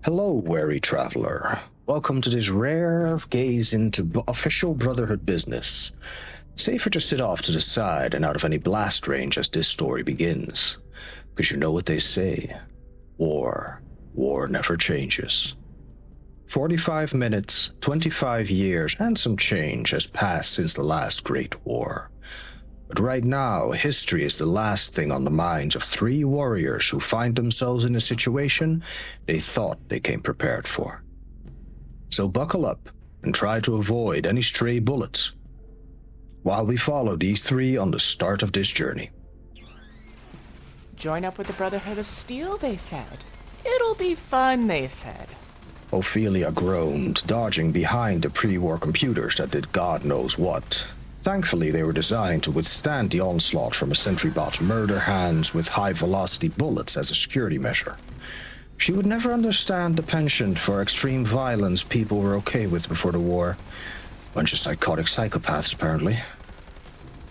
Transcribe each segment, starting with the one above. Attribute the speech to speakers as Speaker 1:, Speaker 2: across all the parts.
Speaker 1: Hello, wary traveler. Welcome to this rare gaze into official Brotherhood business. Safer to sit off to the side and out of any blast range as this story begins. Because you know what they say. War never changes. 45 minutes, 25 years, and some change has passed since the last Great War. But right now, history is the last thing on the minds of three warriors who find themselves in a situation they thought they came prepared for. So buckle up and try to avoid any stray bullets while we follow these three on the start of this journey.
Speaker 2: Join up with the Brotherhood of Steel, they said. It'll be fun, they said.
Speaker 1: Ophelia groaned, dodging behind the pre-war computers that did God knows what. Thankfully, they were designed to withstand the onslaught from a sentry bot's murder hands with high-velocity bullets as a security measure. She would never understand the penchant for extreme violence people were okay with before the war. Bunch of psychotic psychopaths, apparently.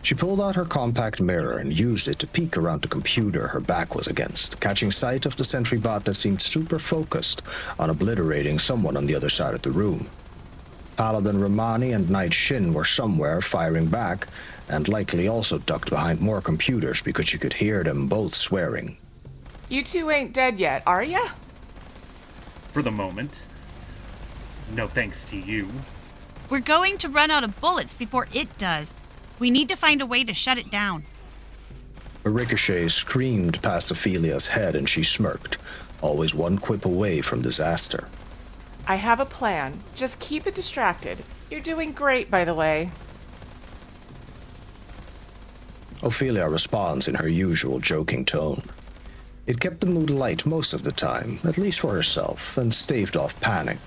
Speaker 1: She pulled out her compact mirror and used it to peek around the computer her back was against, catching sight of the sentry bot that seemed super focused on obliterating someone on the other side of the room. Paladin Romani and Knight Shin were somewhere firing back, and likely also ducked behind more computers because you could hear them both swearing.
Speaker 2: You two ain't dead yet, are ya?
Speaker 3: For the moment. No thanks to you.
Speaker 4: We're going to run out of bullets before it does. We need to find a way to shut it down.
Speaker 1: A ricochet screamed past Ophelia's head and she smirked, always one quip away from disaster.
Speaker 2: I have a plan. Just keep it distracted. You're doing great, by the way.
Speaker 1: Ophelia responds in her usual joking tone. It kept the mood light most of the time, at least for herself, and staved off panic.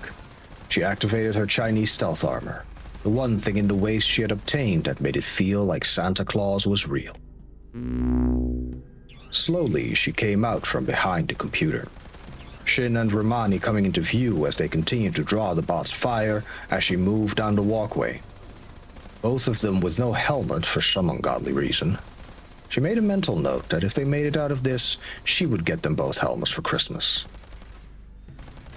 Speaker 1: She activated her Chinese stealth armor, the one thing in the waste she had obtained that made it feel like Santa Claus was real. Slowly, she came out from behind the computer. Shin and Romani coming into view as they continued to draw the bot's fire as she moved down the walkway. Both of them with no helmet for some ungodly reason. She made a mental note that if they made it out of this, she would get them both helmets for Christmas.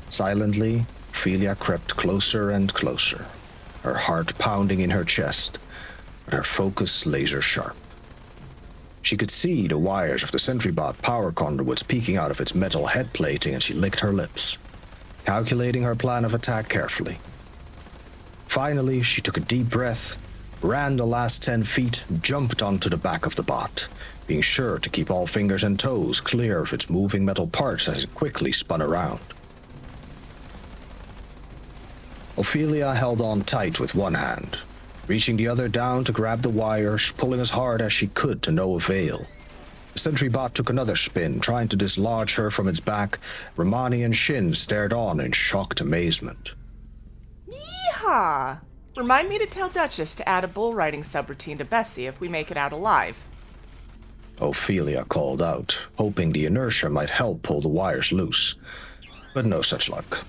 Speaker 1: Silently, Ophelia crept closer and closer, her heart pounding in her chest, but her focus laser sharp. She could see the wires of the SentryBot power conduits peeking out of its metal head plating, and she licked her lips, calculating her plan of attack carefully. Finally, she took a deep breath, ran the last 10 feet, jumped onto the back of the bot, being sure to keep all fingers and toes clear of its moving metal parts as it quickly spun around. Ophelia held on tight with one hand, reaching the other down to grab the wires, pulling as hard as she could to no avail. The sentry bot took another spin, trying to dislodge her from its back. Romani and Shin stared on in shocked amazement.
Speaker 2: Yeehaw! Remind me to tell Duchess to add a bull riding subroutine to Bessie if we make it out alive.
Speaker 1: Ophelia called out, hoping the inertia might help pull the wires loose. But no such luck.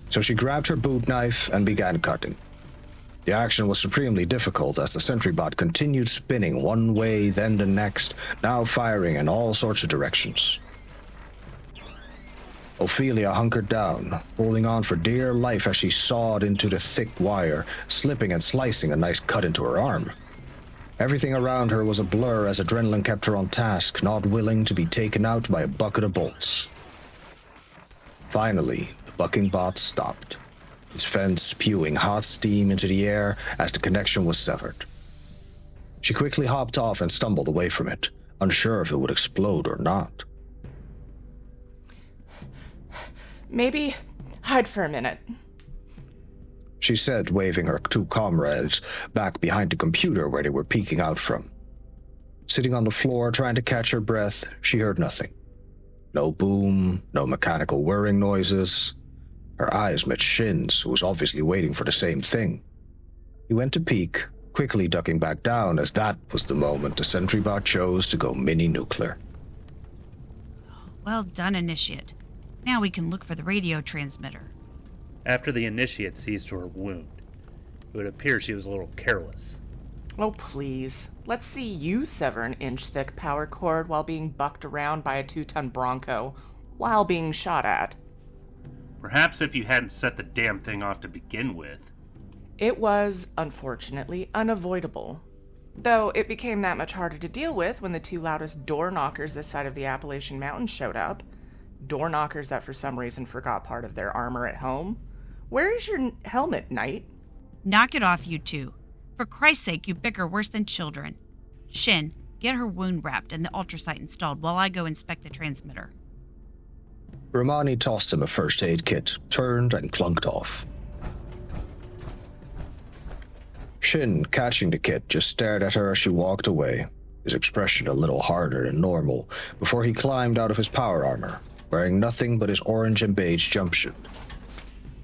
Speaker 1: So she grabbed her boot knife and began cutting. The action was supremely difficult as the sentry bot continued spinning one way, then the next, now firing in all sorts of directions. Ophelia hunkered down, holding on for dear life as she sawed into the thick wire, slipping and slicing a nice cut into her arm. Everything around her was a blur as adrenaline kept her on task, not willing to be taken out by a bucket of bolts. Finally, the bucking bot stopped, its fence spewing hot steam into the air as the connection was severed. She quickly hopped off and stumbled away from it, unsure if it would explode or not.
Speaker 2: Maybe hide for a minute,
Speaker 1: she said, waving her two comrades back behind the computer where they were peeking out from. Sitting on the floor trying to catch her breath, she heard nothing. No boom, no mechanical whirring noises. Her eyes met Shin's, who was obviously waiting for the same thing. He went to peek, quickly ducking back down as that was the moment the sentry bot chose to go mini-nuclear.
Speaker 4: Well done, Initiate. Now we can look for the radio transmitter.
Speaker 3: After the Initiate sees to her wound, it would appear she was a little careless.
Speaker 2: Oh, please. Let's see you sever an inch-thick power cord while being bucked around by a 2-ton Bronco, while being shot at.
Speaker 3: Perhaps if you hadn't set the damn thing off to begin with.
Speaker 2: It was, unfortunately, unavoidable. Though it became that much harder to deal with when the two loudest door knockers this side of the Appalachian Mountains showed up. Door knockers that for some reason forgot part of their armor at home. Where is your helmet, Knight?
Speaker 4: Knock it off, you two. For Christ's sake, you bicker worse than children. Shin, get her wound wrapped and the ultrasight installed while I go inspect the transmitter.
Speaker 1: Romani tossed him a first aid kit, turned, and clunked off. Shin, catching the kit, just stared at her as she walked away, his expression a little harder than normal, before he climbed out of his power armor, wearing nothing but his orange and beige jumpsuit.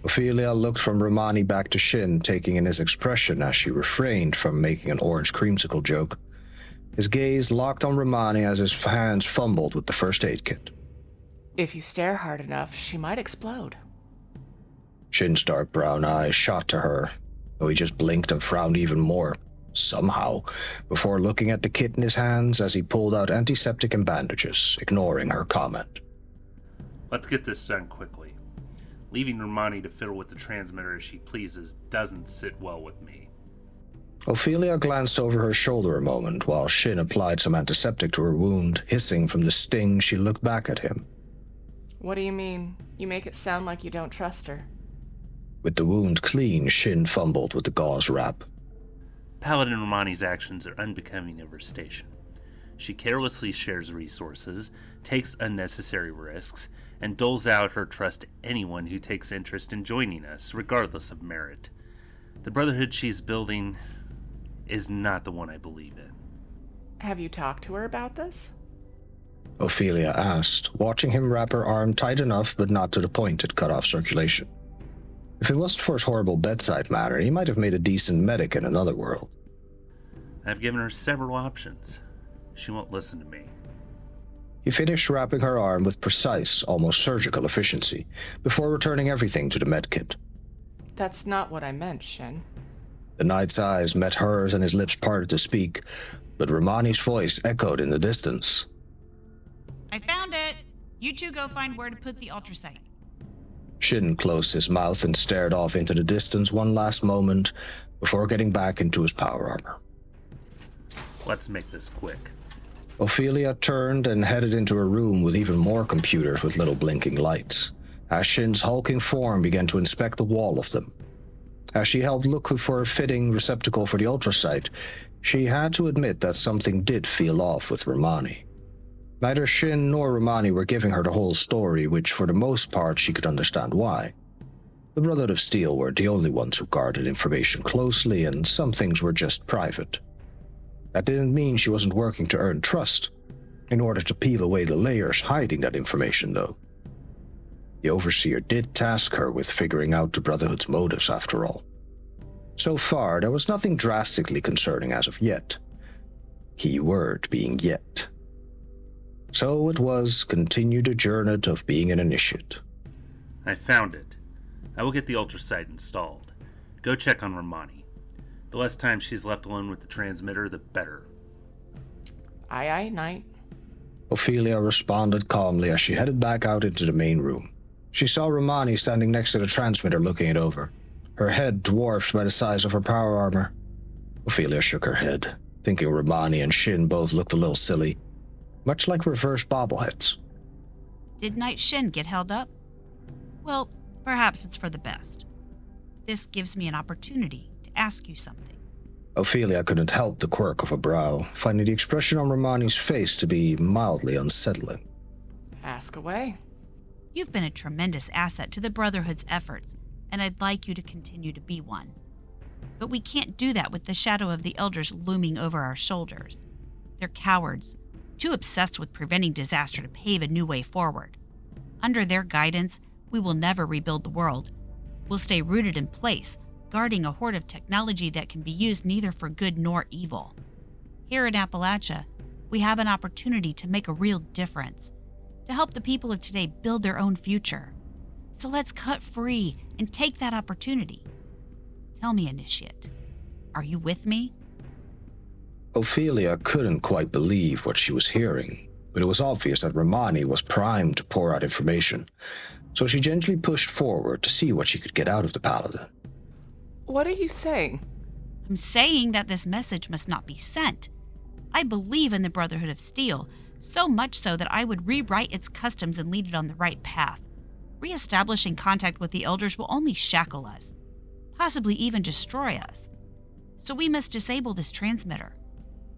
Speaker 1: Ophelia looked from Romani back to Shin, taking in his expression as she refrained from making an orange creamsicle joke. His gaze locked on Romani as his hands fumbled with the first aid kit.
Speaker 2: If you stare hard enough, she might explode.
Speaker 1: Shin's dark brown eyes shot to her, though he just blinked and frowned even more, somehow, before looking at the kit in his hands as he pulled out antiseptic and bandages, ignoring her comment.
Speaker 3: Let's get this done quickly. Leaving Romani to fiddle with the transmitter as she pleases doesn't sit well with me.
Speaker 1: Ophelia glanced over her shoulder a moment while Shin applied some antiseptic to her wound. Hissing from the sting, she looked back at him.
Speaker 2: What do you mean? You make it sound like you don't trust her.
Speaker 1: With the wound clean, Shin fumbled with the gauze wrap.
Speaker 3: Paladin Romani's actions are unbecoming of her station. She carelessly shares resources, takes unnecessary risks, and doles out her trust to anyone who takes interest in joining us, regardless of merit. The Brotherhood she's building is not the one I believe in.
Speaker 2: Have you talked to her about this?
Speaker 1: Ophelia asked, watching him wrap her arm tight enough but not to the point it cut off circulation. If it wasn't for his horrible bedside manner, he might have made a decent medic in another world.
Speaker 3: I've given her several options. She won't listen to me.
Speaker 1: He finished wrapping her arm with precise, almost surgical efficiency, before returning everything to the medkit.
Speaker 2: That's not what I meant, Shin.
Speaker 1: The knight's eyes met hers and his lips parted to speak, but Romani's voice echoed in the distance.
Speaker 4: I found it! You two go find where to put the ultrasight.
Speaker 1: Shin closed his mouth and stared off into the distance one last moment before getting back into his power armor.
Speaker 3: Let's make this quick.
Speaker 1: Ophelia turned and headed into a room with even more computers with little blinking lights, as Shin's hulking form began to inspect the wall of them. As she held looking for a fitting receptacle for the ultrasight, she had to admit that something did feel off with Romani. Neither Shin nor Romani were giving her the whole story, which for the most part she could understand why. The Brotherhood of Steel were the only ones who guarded information closely, and some things were just private. That didn't mean she wasn't working to earn trust, in order to peel away the layers hiding that information, though. The Overseer did task her with figuring out the Brotherhood's motives, after all. So far, there was nothing drastically concerning as of yet. Key word being yet. So it was continued a journey of being an initiate.
Speaker 3: I found it. I will get the ultrasight installed. Go check on Romani. The less time she's left alone with the transmitter, the better.
Speaker 2: Aye, aye, Knight.
Speaker 1: Ophelia responded calmly as she headed back out into the main room. She saw Romani standing next to the transmitter looking it over, her head dwarfed by the size of her power armor. Ophelia shook her head, thinking Romani and Shin both looked a little silly, much like reverse bobbleheads.
Speaker 4: Did Knight Shin get held up? Well, perhaps it's for the best. This gives me an opportunity to ask you something.
Speaker 1: Ophelia couldn't help the quirk of a brow, finding the expression on Romani's face to be mildly unsettling.
Speaker 2: Ask away.
Speaker 4: You've been a tremendous asset to the Brotherhood's efforts, and I'd like you to continue to be one. But we can't do that with the shadow of the Elders looming over our shoulders. They're cowards, too obsessed with preventing disaster to pave a new way forward. Under their guidance, we will never rebuild the world. We'll stay rooted in place, guarding a hoard of technology that can be used neither for good nor evil. Here in Appalachia, we have an opportunity to make a real difference, to help the people of today build their own future. So let's cut free and take that opportunity. Tell me, Initiate, are you with me?
Speaker 1: Ophelia couldn't quite believe what she was hearing, but it was obvious that Romani was primed to pour out information. so she gently pushed forward to see what she could get out of the paladin.
Speaker 2: What are you saying?
Speaker 4: I'm saying that this message must not be sent. I believe in the Brotherhood of Steel, so much so that I would rewrite its customs and lead it on the right path. Reestablishing contact with the Elders will only shackle us, possibly even destroy us. So we must disable this transmitter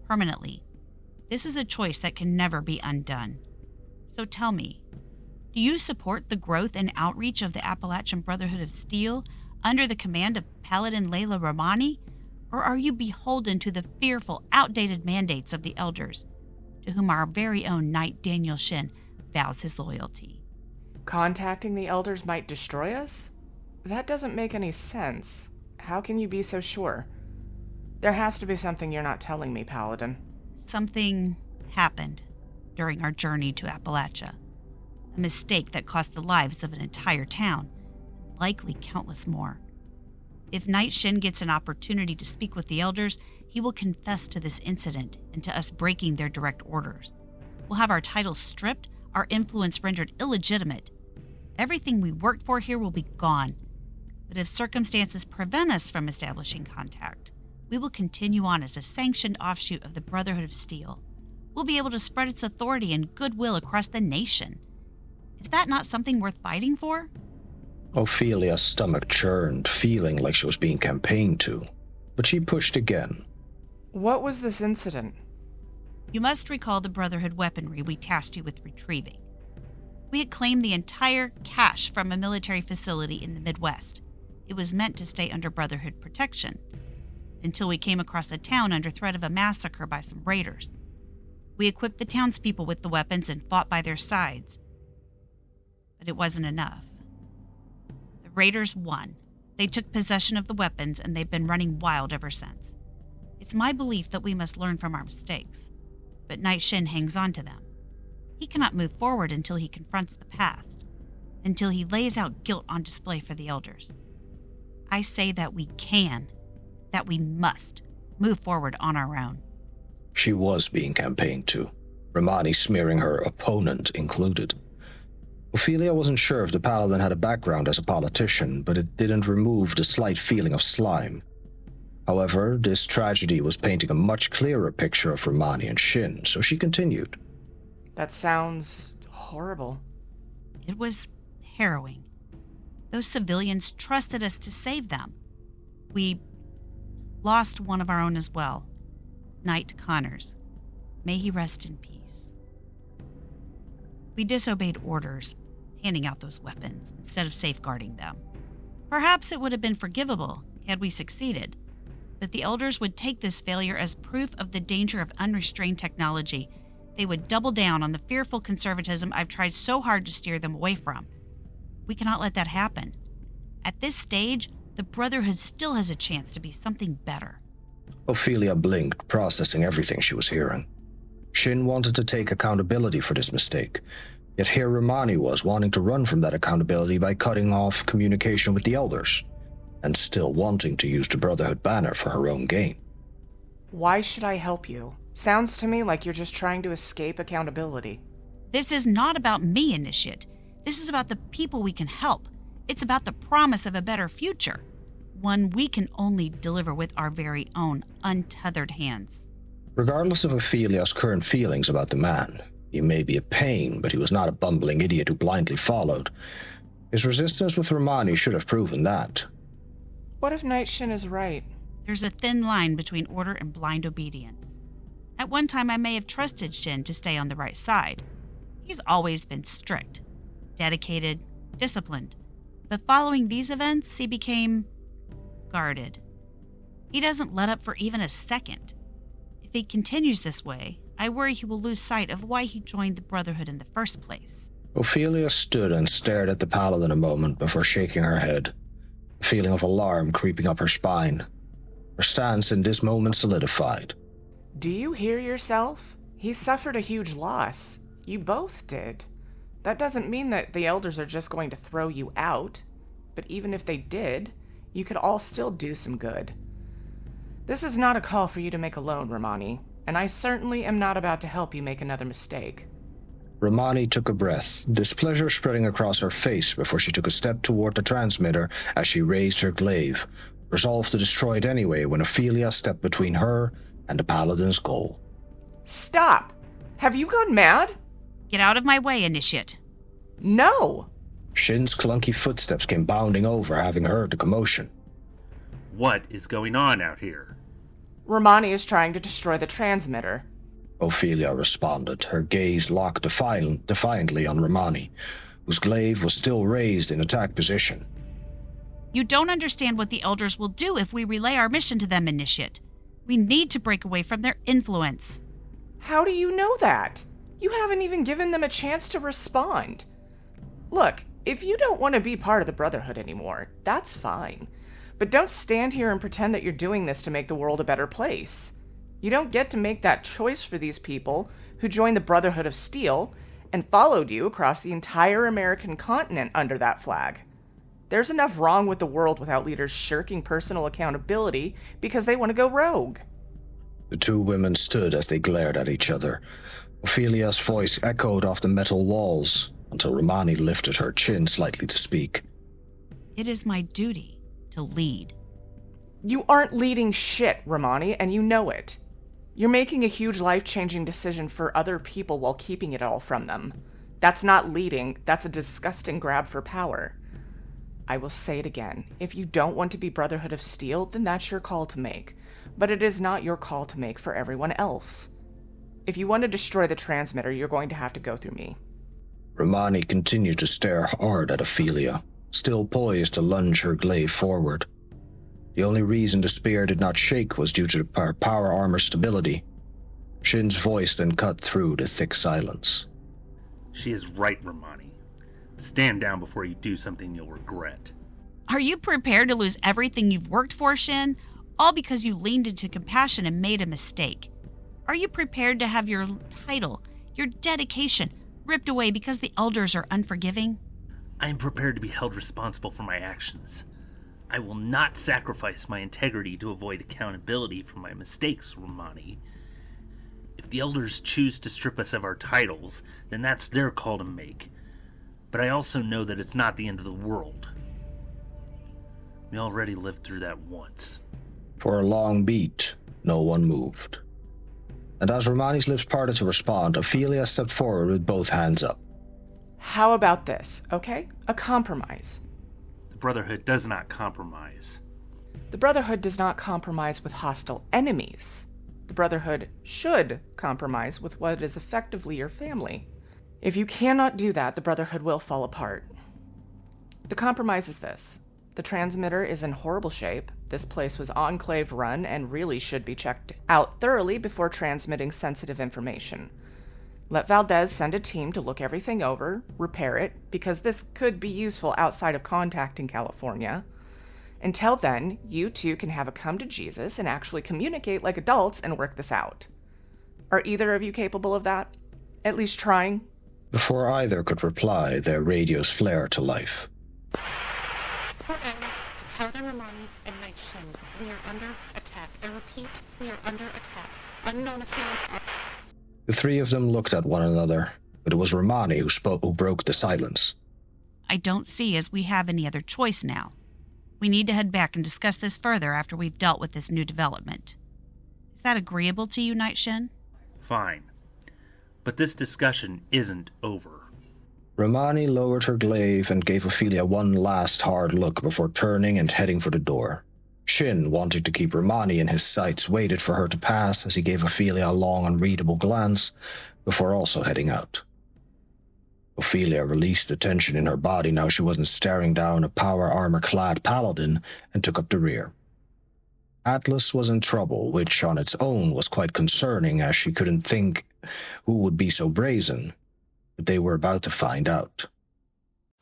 Speaker 4: permanently. This is a choice that can never be undone. So tell me, do you support the growth and outreach of the Appalachian Brotherhood of Steel under the command of Paladin Layla Romani, or are you beholden to the fearful, outdated mandates of the Elders, to whom our very own Knight Daniel Shin vows his loyalty?
Speaker 2: Contacting the Elders might destroy us? That doesn't make any sense. How can you be so sure? There has to be something you're not telling me, Paladin.
Speaker 4: Something happened during our journey to Appalachia. A mistake that cost the lives of an entire town, likely countless more. If Knight Shin gets an opportunity to speak with the Elders, he will confess to this incident and to us breaking their direct orders. We'll have our titles stripped, our influence rendered illegitimate. Everything we worked for here will be gone. But if circumstances prevent us from establishing contact, we will continue on as a sanctioned offshoot of the Brotherhood of Steel. We'll be able to spread its authority and goodwill across the nation. Is that not something worth fighting for?
Speaker 1: Ophelia's stomach churned, feeling like she was being campaigned to, but she pushed again.
Speaker 2: What was this incident?
Speaker 4: You must recall the Brotherhood weaponry we tasked you with retrieving. We had claimed the entire cache from a military facility in the Midwest. It was meant to stay under Brotherhood protection, until we came across a town under threat of a massacre by some raiders. We equipped the townspeople with the weapons and fought by their sides. But it wasn't enough. The raiders won. They took possession of the weapons, and they've been running wild ever since. It's my belief that we must learn from our mistakes, but Knight Shin hangs on to them. He cannot move forward until he confronts the past, until he lays out guilt on display for the Elders. I say that we can, that we must, move forward on our own.
Speaker 1: She was being campaigned to, Romani smearing her opponent included. Ophelia wasn't sure if the paladin had a background as a politician, but it didn't remove the slight feeling of slime. However, this tragedy was painting a much clearer picture of Romani and Shin, so she continued.
Speaker 2: That sounds horrible.
Speaker 4: It was harrowing. Those civilians trusted us to save them. We lost one of our own as well, Knight Connors. May he rest in peace. We disobeyed orders, handing out those weapons instead of safeguarding them. Perhaps it would have been forgivable had we succeeded, but the Elders would take this failure as proof of the danger of unrestrained technology. They would double down on the fearful conservatism I've tried so hard to steer them away from. We cannot let that happen. At this stage, the Brotherhood still has a chance to be something better.
Speaker 1: Ophelia blinked, processing everything she was hearing. Shin wanted to take accountability for this mistake, yet here Romani was wanting to run from that accountability by cutting off communication with the Elders, and still wanting to use the Brotherhood banner for her own gain.
Speaker 2: Why should I help you? Sounds to me like you're just trying to escape accountability.
Speaker 4: This is not about me, Initiate. This is about the people we can help. It's about the promise of a better future, one we can only deliver with our very own untethered hands.
Speaker 1: Regardless of Ophelia's current feelings about the man, he may be a pain, but he was not a bumbling idiot who blindly followed. His resistance with Romani should have proven that.
Speaker 2: What if Knight Shin is right?
Speaker 4: There's a thin line between order and blind obedience. At one time, I may have trusted Shin to stay on the right side. He's always been strict, dedicated, disciplined. But following these events, he became guarded. He doesn't let up for even a second. If he continues this way, I worry he will lose sight of why he joined the Brotherhood in the first place.
Speaker 1: Ophelia stood and stared at the paladin a moment before shaking her head, a feeling of alarm creeping up her spine. Her stance in this moment solidified.
Speaker 2: Do you hear yourself? He suffered a huge loss. You both did. That doesn't mean that the Elders are just going to throw you out, but even if they did, you could all still do some good. This is not a call for you to make alone, Romani, and I certainly am not about to help you make another mistake.
Speaker 1: Romani took a breath, displeasure spreading across her face before she took a step toward the transmitter as she raised her glaive, resolved to destroy it anyway when Ophelia stepped between her and the paladin's goal.
Speaker 2: Stop! Have you gone mad?
Speaker 4: Get out of my way, Initiate.
Speaker 2: No!
Speaker 1: Shin's clunky footsteps came bounding over, having heard the commotion.
Speaker 3: What is going on out here?
Speaker 2: Romani is trying to destroy the transmitter.
Speaker 1: Ophelia responded, her gaze locked defiantly on Romani, whose glaive was still raised in attack position.
Speaker 4: You don't understand what the Elders will do if we relay our mission to them, Initiate. We need to break away from their influence.
Speaker 2: How do you know that? You haven't even given them a chance to respond. Look, if you don't want to be part of the Brotherhood anymore, that's fine. But don't stand here and pretend that you're doing this to make the world a better place. You don't get to make that choice for these people who joined the Brotherhood of Steel and followed you across the entire American continent under that flag. There's enough wrong with the world without leaders shirking personal accountability because they want to go rogue.
Speaker 1: The two women stood as they glared at each other. Ophelia's voice echoed off the metal walls until Romani lifted her chin slightly to speak.
Speaker 4: It is my duty to lead.
Speaker 2: You aren't leading shit, Romani, and you know it. You're making a huge life-changing decision for other people while keeping it all from them. That's not leading, that's a disgusting grab for power. I will say it again. If you don't want to be Brotherhood of Steel, then that's your call to make. But it is not your call to make for everyone else. If you want to destroy the transmitter, you're going to have to go through me.
Speaker 1: Romani continued to stare hard at Ophelia, still poised to lunge her glaive forward. The only reason the spear did not shake was due to the power armor stability. Shin's voice then cut through the thick silence.
Speaker 3: She is right, Romani. Stand down before you do something you'll regret.
Speaker 4: Are you prepared to lose everything you've worked for, Shin? All because you leaned into compassion and made a mistake. Are you prepared to have your title, your dedication, ripped away because the Elders are unforgiving?
Speaker 3: I am prepared to be held responsible for my actions. I will not sacrifice my integrity to avoid accountability for my mistakes, Romani. If the Elders choose to strip us of our titles, then that's their call to make. But I also know that it's not the end of the world. We already lived through that once.
Speaker 1: For a long beat, no one moved. And as Romani's lips parted to respond, Ophelia stepped forward with both hands up.
Speaker 2: How about this, okay? A compromise.
Speaker 3: The Brotherhood does not compromise.
Speaker 2: The Brotherhood does not compromise with hostile enemies. The Brotherhood should compromise with what is effectively your family. If you cannot do that, the Brotherhood will fall apart. The compromise is this. The transmitter is in horrible shape. This place was enclave run and really should be checked out thoroughly before transmitting sensitive information. Let Valdez send a team to look everything over, repair it, because this could be useful outside of contacting California. Until then, you two can have a come to Jesus and actually communicate like adults and work this out. Are either of you capable of that? At least trying?
Speaker 1: Before either could reply, their radios flared to life.
Speaker 5: Powder Romani and Night Shin. We are under attack. I repeat, we are under attack. Unknown assailants are...
Speaker 1: The three of them looked at one another, but it was Romani who broke the silence.
Speaker 4: I don't see as we have any other choice now. We need to head back and discuss this further after we've dealt with this new development. Is that agreeable to you, Night Shin?
Speaker 3: Fine. But this discussion isn't over.
Speaker 1: Romani lowered her glaive and gave Ophelia one last hard look before turning and heading for the door. Shin, wanting to keep Romani in his sights, waited for her to pass as he gave Ophelia a long, unreadable glance before also heading out. Ophelia released the tension in her body now she wasn't staring down a power armor-clad paladin and took up the rear. Atlas was in trouble, which on its own was quite concerning as she couldn't think who would be so brazen, but they were about to find out.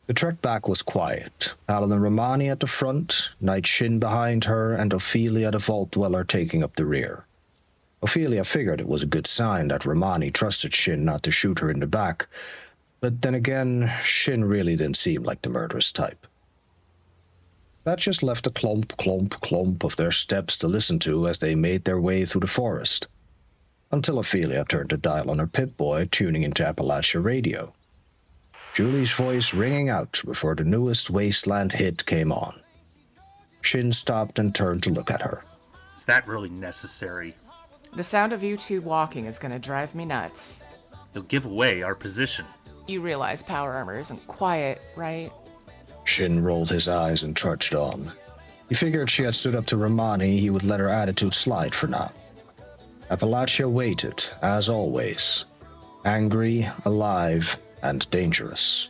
Speaker 1: The trek back was quiet. Paladin Romani at the front, Night Shin behind her, and Ophelia the Vault Dweller taking up the rear. Ophelia figured it was a good sign that Romani trusted Shin not to shoot her in the back, but then again, Shin really didn't seem like the murderous type. That just left a clump of their steps to listen to as they made their way through the forest.
Speaker 6: until Ophelia turned to dial on her Pip-Boy, tuning into Appalachia radio. Julie's voice ringing out before the newest Wasteland hit came on. Shin stopped and turned to look at her.
Speaker 3: Is that really necessary?
Speaker 2: The sound of you two walking is going to drive me nuts.
Speaker 3: You'll give away our position.
Speaker 2: You realize power armor isn't quiet, right?
Speaker 1: Shin rolled his eyes and trudged on. He figured she had stood up to Romani, he would let her attitude slide for now. Appalachia waited, as always. Angry, alive, and dangerous.